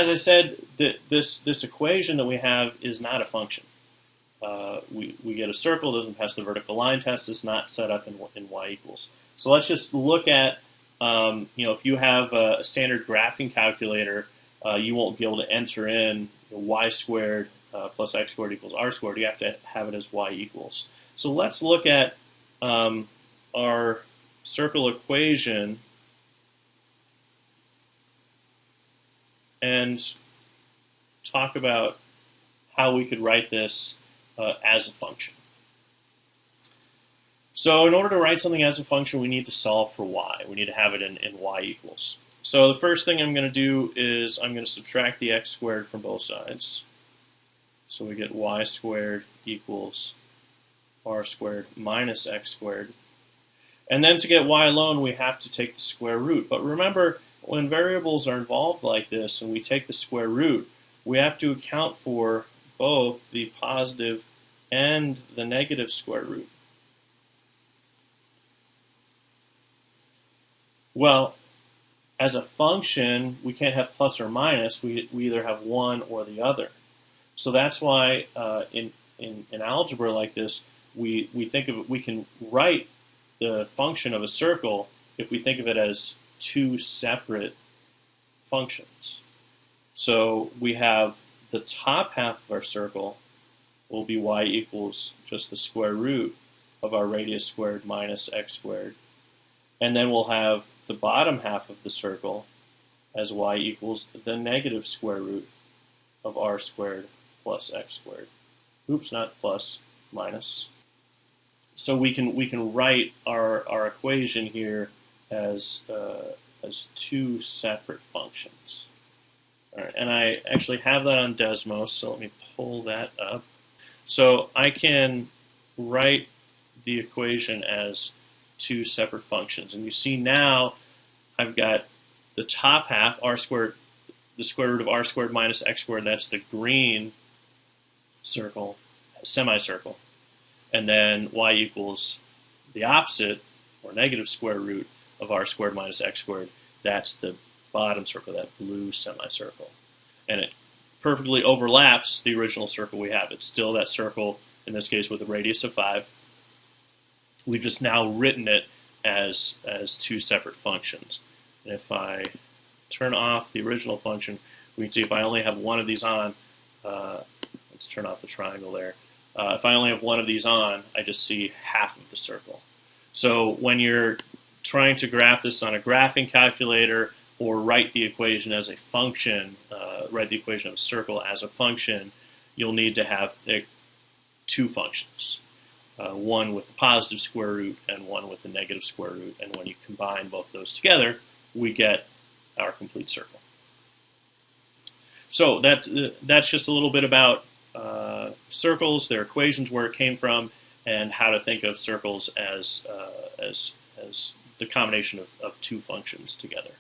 as I said, this equation that we have is not a function. We get a circle, doesn't pass the vertical line test, it's not set up in y equals. So let's just look at, if you have a standard graphing calculator, you won't be able to enter in y squared plus x squared equals r squared. You have to have it as y equals. So let's look at our circle equation and talk about how we could write this as a function. So in order to write something as a function, we need to solve for y. We need to have it in y equals. So the first thing I'm going to do is I'm going to subtract the x squared from both sides. So we get y squared equals r squared minus x squared. And then to get y alone, we have to take the square root. But remember, when variables are involved like this and we take the square root, we have to account for both the positive and the negative square root. Well, as a function, we can't have plus or minus. We either have one or the other. So that's why in algebra like this, we think of it, we can write the function of a circle if we think of it as two separate functions. So we have the top half of our circle will be y equals just the square root of our radius squared minus x squared. And then we'll have the bottom half of the circle as y equals the negative square root of r squared plus x squared. Oops, not plus, minus. So we can write our equation here as two separate functions. All right, and I actually have that on Desmos, so let me pull that up. So I can write the equation as two separate functions. And you see now I've got the top half, r squared, the square root of r squared minus x squared, that's the green circle, semicircle. And then y equals the opposite, or negative square root of r squared minus x squared, that's the bottom circle, that blue semicircle. And it perfectly overlaps the original circle we have. It's still that circle, in this case with a radius of 5. We've just now written it as two separate functions. And if I turn off the original function, we can see if I only have one of these on, let's turn off the triangle there. If I only have one of these on, I just see half of the circle. So when you're trying to graph this on a graphing calculator or write the equation as a function, write the equation of a circle as a function, you'll need to have two functions. One with the positive square root and one with the negative square root. And when you combine both those together, we get our complete circle. So that's just a little bit about circles, their equations, where it came from, and how to think of circles as the combination of two functions together.